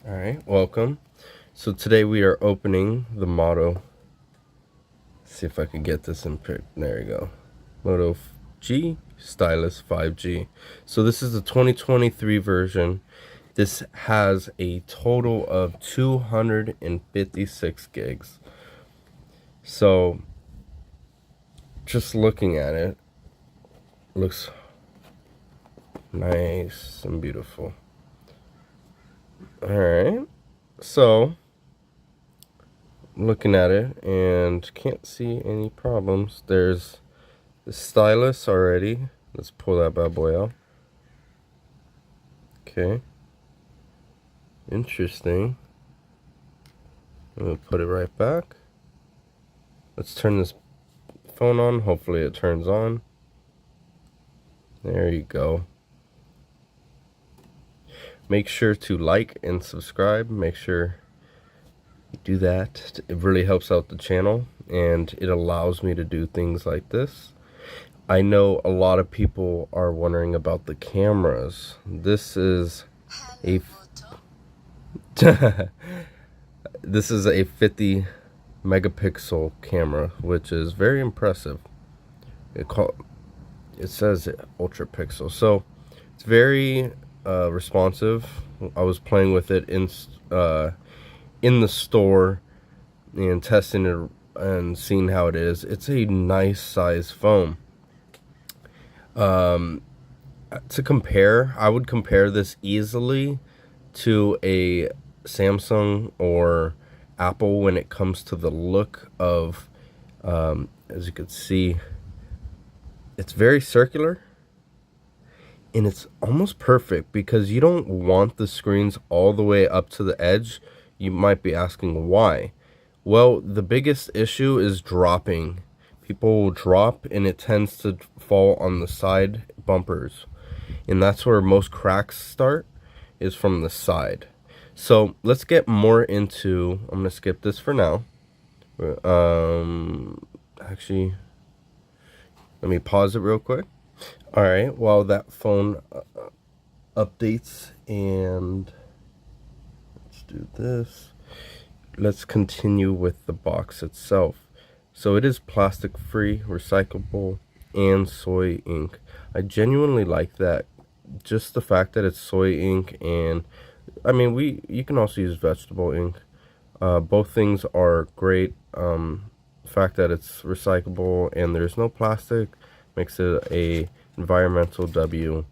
Alright, welcome. So today we are opening the Moto. Let's see if I can get this in pic. There you go. Moto G Stylus 5G. So this is the 2023 version. This has a total of 256 gigs. So just looking at it, looks nice and beautiful. Alright, so looking at it and can't see any problems. There's the stylus already. Let's pull that bad boy out. Okay, interesting. We'll put it right back. Let's turn this phone on. Hopefully it turns on. There you go. Make sure to like and subscribe. Make sure you do that. It really helps out the channel and it allows me to do things like this. I know a lot of people are wondering about the cameras. This is a this is a 50 megapixel camera, which is very impressive. It says ultra pixel, so it's very responsive. I was playing with it in the store and testing it and seeing how it is. It's a nice size phone. To compare, I would compare this easily to a Samsung or Apple when it comes to the look of, as you can see, it's very circular and it's almost perfect because you don't want the screens all the way up to the edge. You might be asking why. Well, the biggest issue is dropping. People will drop and it tends to fall on the side bumpers, and that's where most cracks start, is from the side. So let's get more into, I'm gonna skip this for now. Actually, let me pause it real quick. All right, while that phone updates, and let's do this. Let's continue with the box itself. So it is plastic free, recyclable, and soy ink. I genuinely like that. Just the fact that it's soy ink, and I mean, you can also use vegetable ink. Both things are great. The fact that it's recyclable and there's no plastic makes it a environmental W.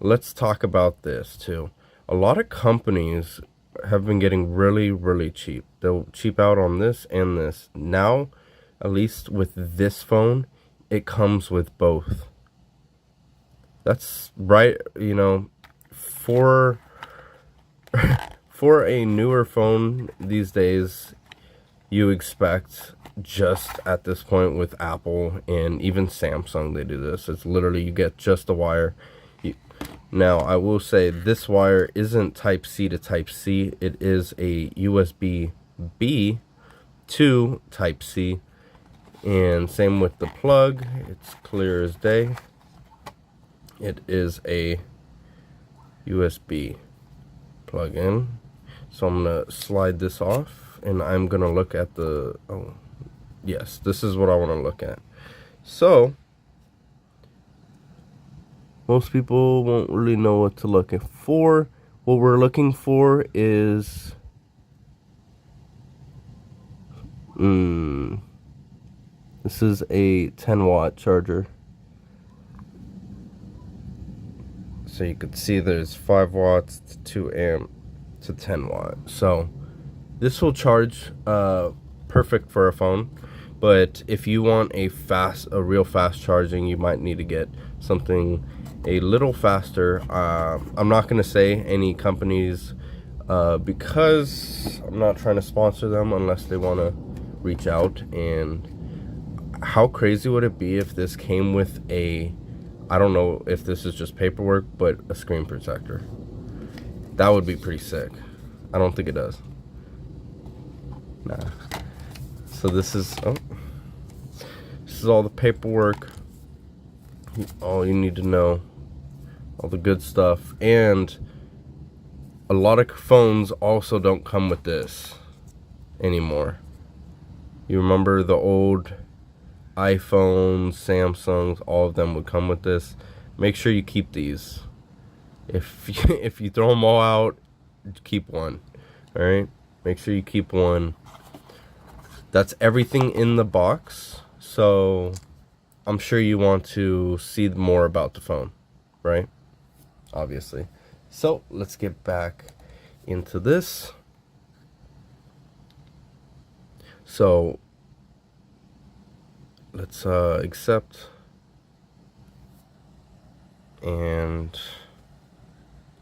Let's talk about this too. A lot of companies have been getting really cheap. They'll cheap out on this and this. Now, at least with this phone, it comes with both. That's right, you know, for a newer phone these days, you expect, just at this point with Apple and even Samsung, they do this. It's literally, you get just a wire. Now, I will say this wire isn't type C to type C. It is a USB-B to type C. And same with the plug. It's clear as day. It is a USB plug-in. So I'm going to slide this off and I'm going to look at the... Oh, yes, this is what I want to look at. So most people won't really know what to look for. What we're looking for is this is a 10-watt charger. So you can see there's 5 watts to 2 amp to 10 watt. So this will charge perfect for a phone. But if you want a real fast charging, you might need to get something a little faster. I'm not going to say any companies because I'm not trying to sponsor them unless they want to reach out. And how crazy would it be if this came with a, I don't know if this is just paperwork, but a screen protector? That would be pretty sick. I don't think it does. Nah. So this is all the paperwork, all you need to know, all the good stuff. And a lot of phones also don't come with this anymore. You remember the old iPhones, Samsungs, all of them would come with this. Make sure you keep these. If you throw them all out, keep one. All right, make sure you keep one. That's everything in the box. So I'm sure you want to see more about the phone, right? Obviously. So let's get back into this. So let's accept, and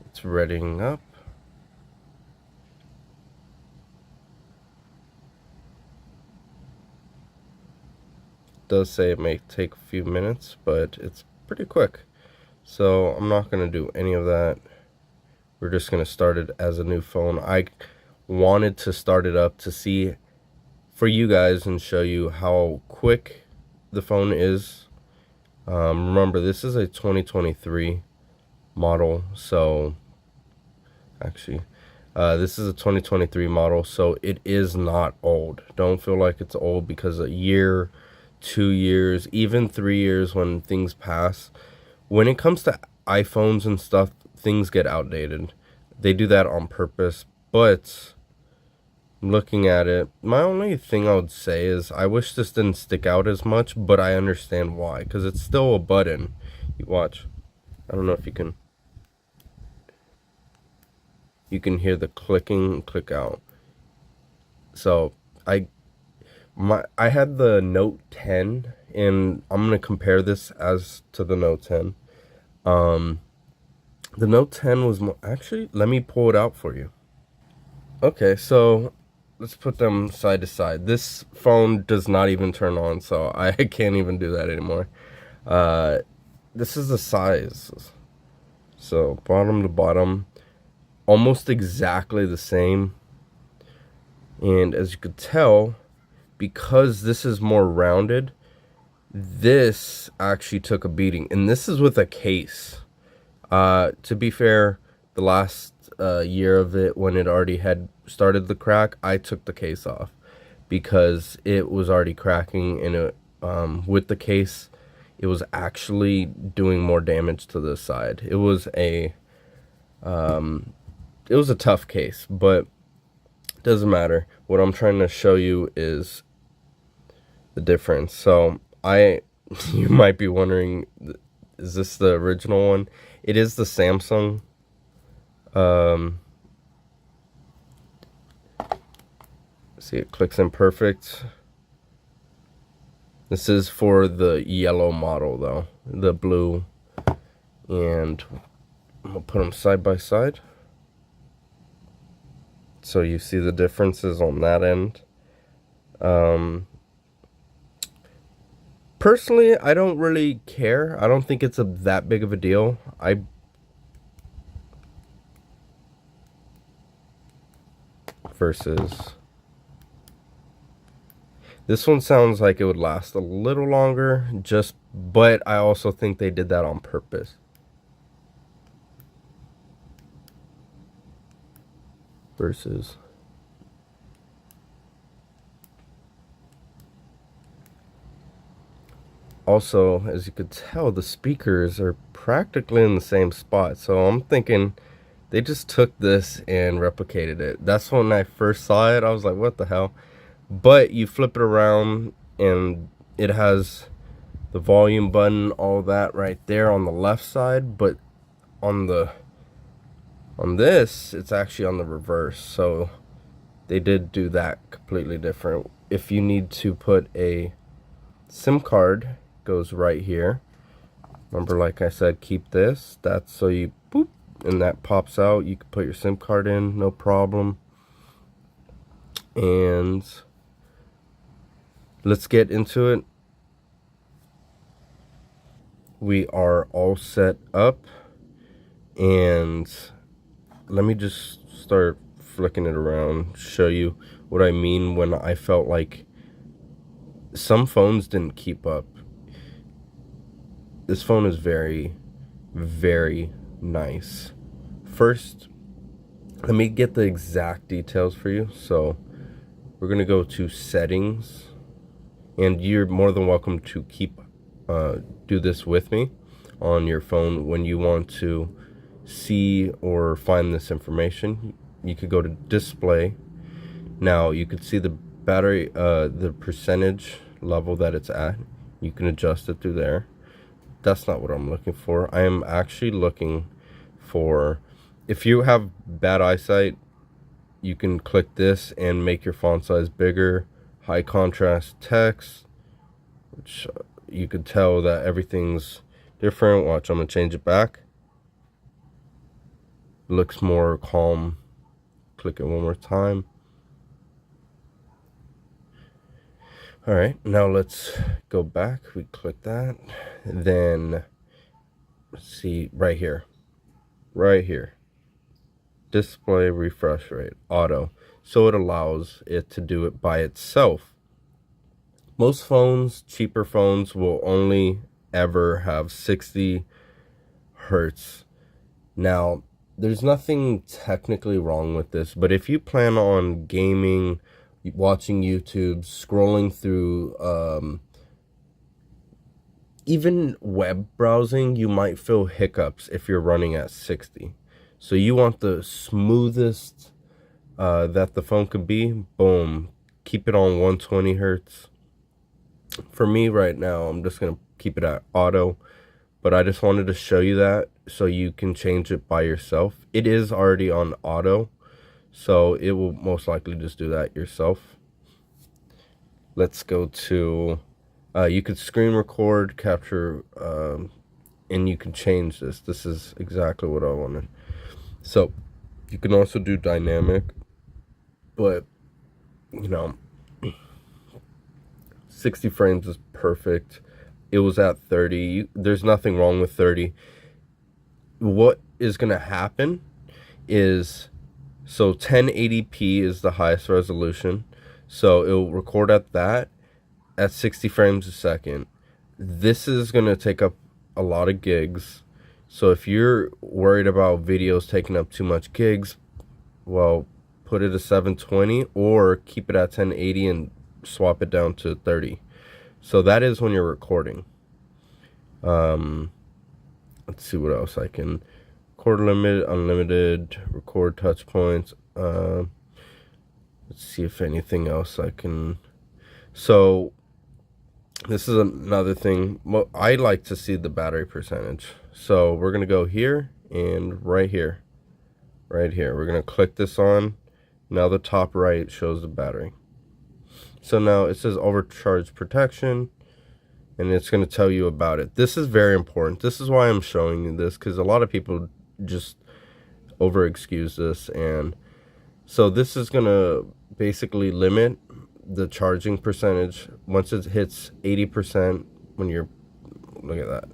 it's readying up. It does say it may take a few minutes, but it's pretty quick. So I'm not going to do any of that. We're just going to start it as a new phone. I wanted to start it up to see for you guys and show you how quick the phone is. Remember, this is a 2023 model, so actually this is a 2023 model, so it is not old. Don't feel like it's old because a year, 2 years, even 3 years, when things pass, when it comes to iPhones and stuff, things get outdated. They do that on purpose. But looking at it, my only thing I would say is I wish this didn't stick out as much, but I understand why, because it's still a button. You watch. I don't know if you can hear the clicking, click out. So I had the Note 10, and I'm gonna compare this as to the Note 10. The Note 10 was more, actually, let me pull it out for you. Okay, so let's put them side to side. This phone does not even turn on, so I can't even do that anymore. This is the size. So bottom to bottom, almost exactly the same. And as you could tell, because this is more rounded, this actually took a beating. And this is with a case. To be fair, the last year of it, when it already had started the crack, I took the case off because it was already cracking, and it, with the case, it was actually doing more damage to the side. It was a tough case, but it doesn't matter. What I'm trying to show you is the difference. So you might be wondering, is this the original one? It is the Samsung. See, it clicks in perfect. This is for the yellow model, though, the blue. And I'm gonna put them side by side, so you see the differences on that end. Personally, I don't really care. I don't think it's that big of a deal. Versus this one sounds like it would last a little longer, but I also think they did that on purpose. Versus also, as you could tell, the speakers are practically in the same spot. So I'm thinking they just took this and replicated it. That's when I first saw it. I was like, what the hell? But you flip it around, and it has the volume button, all that right there on the left side. But on this, it's actually on the reverse. So they did do that completely different. If you need to put a SIM card, goes right here. Remember, like I said, keep this. That's so you boop, and that pops out. You can put your SIM card in, no problem. And let's get into it. We are all set up, and let me just start flicking it around, show you what I mean when I felt like some phones didn't keep up. This phone is very, very nice. First, Let me get the exact details for you. So we're gonna go to settings, and you're more than welcome to do this with me on your phone when you want to see or find this information. You could go to display. Now you could see the battery, the percentage level that it's at. You can adjust it through there. That's not what I'm looking for. I am actually looking for, if you have bad eyesight, you can click this and make your font size bigger. High contrast text, which you could tell that everything's different. Watch, I'm gonna change it back. It looks more calm. Click it one more time. All right, now let's go back. We click that. Then let's see right here. Display refresh rate, auto. So it allows it to do it by itself. Most phones, cheaper phones, will only ever have 60 hertz. Now, there's nothing technically wrong with this, but if you plan on gaming, watching YouTube, scrolling through even web browsing, you might feel hiccups if you're running at 60. So you want the smoothest that the phone could be. Boom, keep it on 120 hertz. For me right now, I'm just gonna keep it at auto, but I just wanted to show you that so you can change it by yourself. It is already on auto, so it will most likely just do that yourself. Let's go to, you could screen record, capture, and you can change this. This is exactly what I wanted. So you can also do dynamic, but you know, 60 frames is perfect. It was at 30. There's nothing wrong with 30. What is going to happen is, so 1080p is the highest resolution. So it'll record at that at 60 frames a second. This is going to take up a lot of gigs. So if you're worried about videos taking up too much gigs, well, put it to 720 or keep it at 1080 and swap it down to 30. So that is when you're recording. Let's see what else I can. Record limit, unlimited, record touch points. Let's see if anything else I can. So this is another thing. Well, I like to see the battery percentage. So we're gonna go here and right here. We're gonna click this on. Now the top right shows the battery. So now it says overcharge protection, and it's going to tell you about it. This is very important. This is why I'm showing you this, because a lot of people just over excuse this. And so this is going to basically limit the charging percentage once it hits 80% when you're, look at that.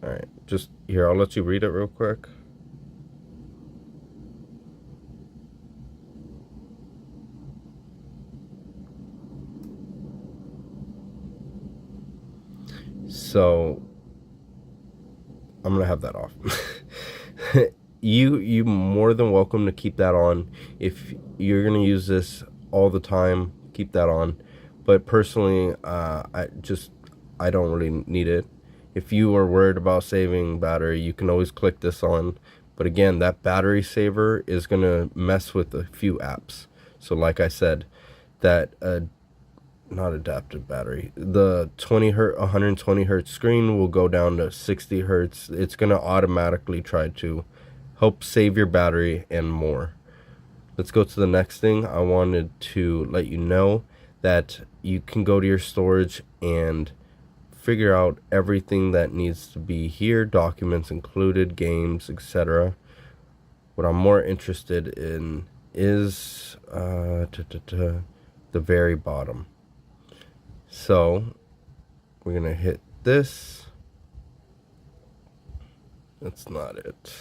All right, just here, I'll let you read it real quick. So I'm gonna have that off. you more than welcome to keep that on. If you're gonna use this all the time, keep that on. But personally, I don't really need it. If you are worried about saving battery, you can always click this on. But again, that battery saver is gonna mess with a few apps. So like I said, that not adaptive battery, the 120 hertz screen will go down to 60 hertz. It's going to automatically try to help save your battery and more. Let's go to the next thing. I wanted to let you know that you can go to your storage and figure out everything that needs to be here, documents included, games, etc. What I'm more interested in is the very bottom. So we're gonna hit this. That's not it.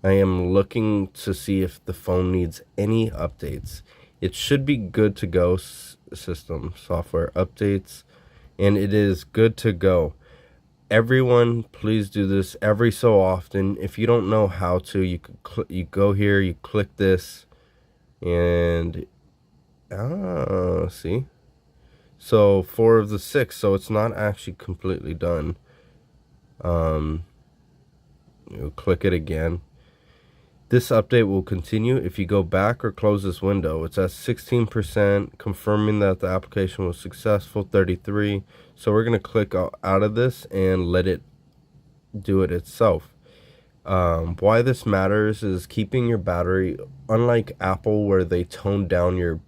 I am looking to see if the phone needs any updates. It should be good to go. System software updates, and it is good to go. everyone, please do this every so often. If you don't know how to, you could you go here, you click this, and see. So 4 of the 6, so it's not actually completely done. You click it again. This update will continue. If you go back or close this window, it's at 16%, confirming that the application was successful, 33. So we're going to click out of this and let it do it itself. Why this matters is keeping your battery, unlike Apple where they tone down your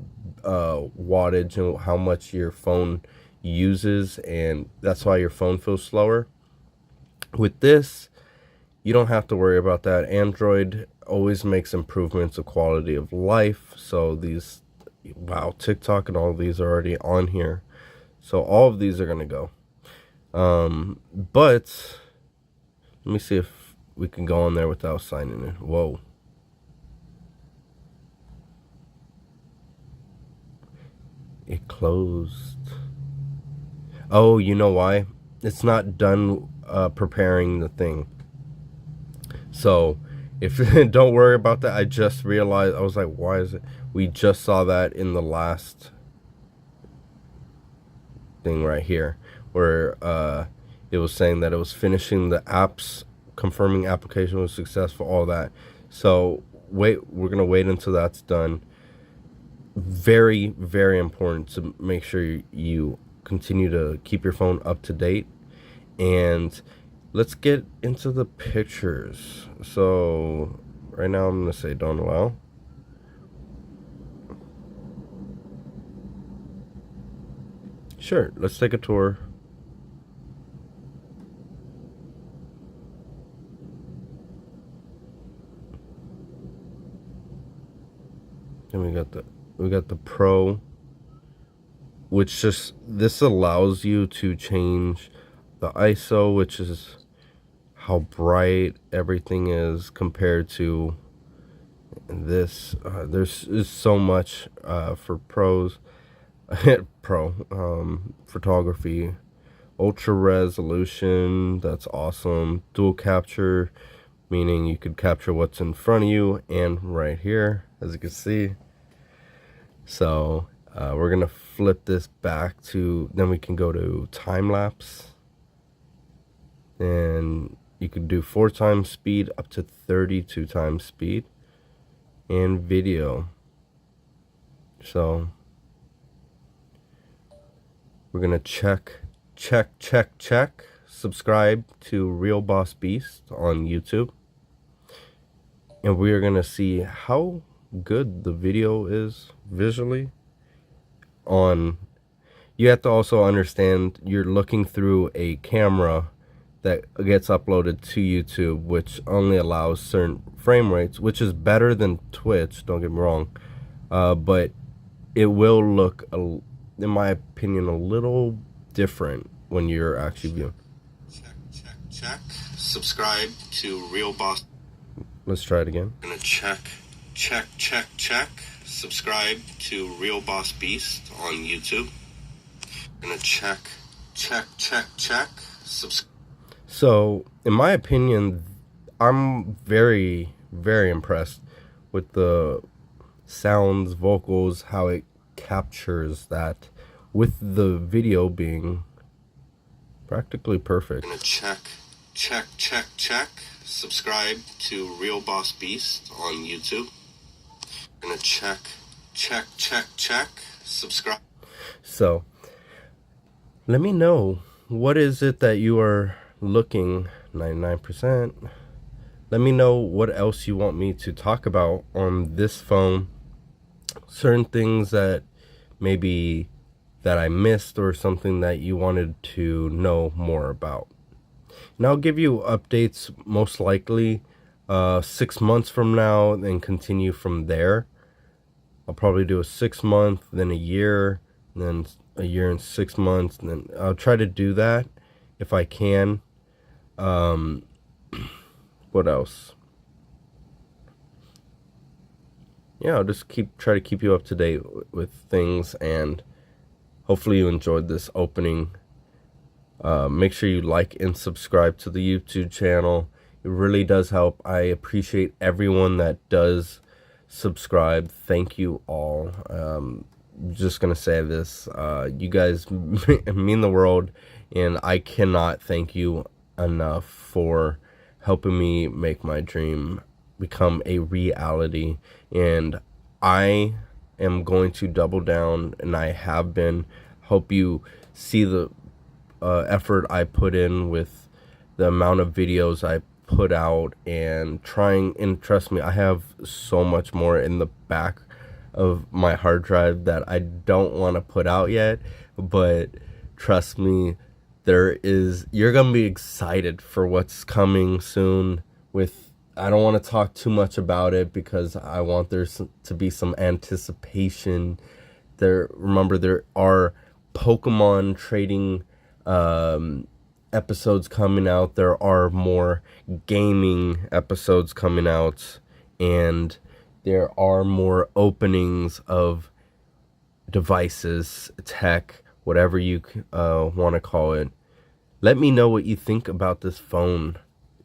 wattage and how much your phone uses, and that's why your phone feels slower. With this, you don't have to worry about that. Android always makes improvements of quality of life. So these, wow, TikTok and all of these are already on here. So all of these are going to go. But let me see if we can go on there without signing in. Whoa. It closed. Oh, you know why? It's not done preparing the thing. So if don't worry about that. I just realized, I was like, why is it? We just saw that in the last thing right here where it was saying that it was finishing the apps, confirming application was successful, all that. So wait, we're gonna wait until that's done. Very, very important to make sure you continue to keep your phone up to date. And let's get into the pictures. So right now I'm gonna say don't allow. Sure, let's take a tour. And we got the Pro, which just, this allows you to change the ISO, which is how bright everything is compared to this. There's so much for pros. Photography, ultra resolution, that's awesome. Dual capture, meaning you could capture what's in front of you and right here, as you can see. So we're gonna flip this back to, then we can go to time lapse, and you could do 4 times speed up to 32 times speed, and video. So we're gonna check subscribe to Realbossbeast on YouTube, and we are gonna see how good the video is visually. On, you have to also understand you're looking through a camera that gets uploaded to YouTube, which only allows certain frame rates, which is better than Twitch, don't get me wrong, but it will look, in my opinion, a little different when you're actually viewing. Check. Subscribe to Realboss. Let's try it again. I'm gonna check. Subscribe to Realbossbeast on YouTube. I'm gonna check. So, in my opinion, I'm very, very impressed with the sounds, vocals, how it captures that, with the video being practically perfect. I'm gonna check. Subscribe to Realbossbeast on YouTube. I'm gonna check. Subscribe. So, let me know, what is it that you are looking, 99%. Let me know what else you want me to talk about on this phone. Certain things that maybe that I missed, or something that you wanted to know more about. And I'll give you updates most likely 6 months from now, and continue from there. I'll probably do a 6 month, then a year, then a year and 6 months, and then I'll try to do that if I can. What else? Yeah, I'll just try to keep you up to date with things, and hopefully you enjoyed this opening Make sure you like and subscribe to the YouTube channel. It really does help. I appreciate everyone that does subscribe. Thank you all. Just gonna say this, you guys mean the world, and I cannot thank you enough for helping me make my dream become a reality. And I am going to double down, and I have been. Hope you see the effort I put in with the amount of videos I put out, and trust me, I have so much more in the back of my hard drive that I don't want to put out yet, but trust me, you're gonna be excited for what's coming soon. I don't want to talk too much about it because I want there to be some anticipation. Remember, there are Pokemon trading episodes coming out. There are more gaming episodes coming out, and there are more openings of devices, tech, whatever you want to call it. Let me know what you think about this phone.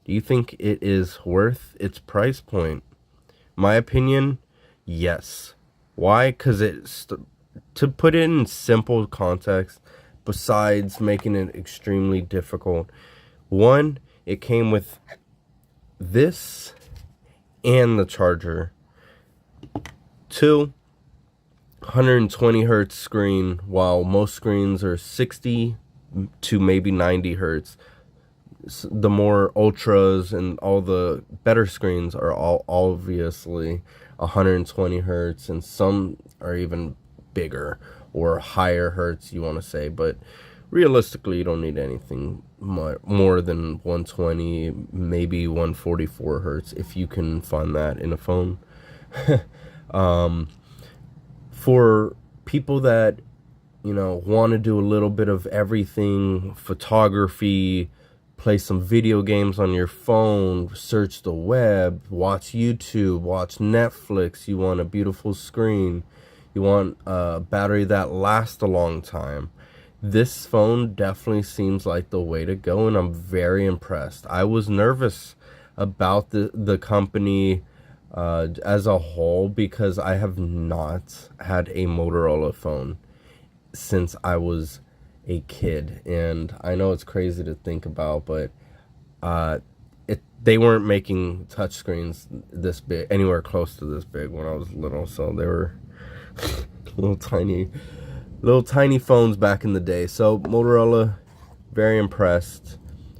Do you think it is worth its price point? My opinion, yes. Why? Because to put it in simple context, besides making it extremely difficult, one, it came with this and the charger. Two, 120 hertz screen, while most screens are 60 to maybe 90 hertz. The more ultras and all the better screens are all obviously 120 hertz, and some are even bigger or higher hertz, you want to say, but realistically you don't need anything more than 120, maybe 144 hertz if you can find that in a phone. For people that want to do a little bit of everything, photography, play some video games on your phone, search the web, watch YouTube, watch Netflix, you want a beautiful screen, you want a battery that lasts a long time, this phone definitely seems like the way to go, and I'm very impressed. I was nervous about the company as a whole because I have not had a Motorola phone since I was a kid, and I know it's crazy to think about, but they weren't making touchscreens this big, anywhere close to this big when I was little, so they were little tiny phones back in the day. So Motorola, very impressed.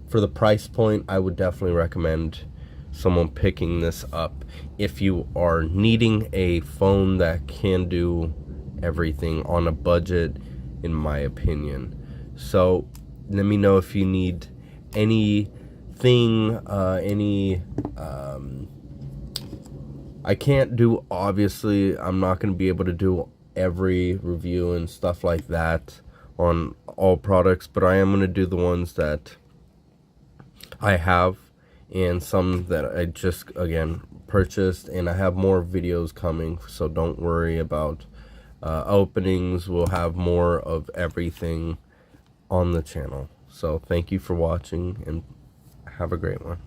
For the price point, I would definitely recommend someone picking this up if you are needing a phone that can do everything on a budget, in my opinion. So let me know if you need anything, I can't do, obviously I'm not going to be able to do every review and stuff like that on all products, but I am going to do the ones that I have and some that I just again purchased, and I have more videos coming, so don't worry about openings. We'll have more of everything on the channel. So thank you for watching, and have a great one.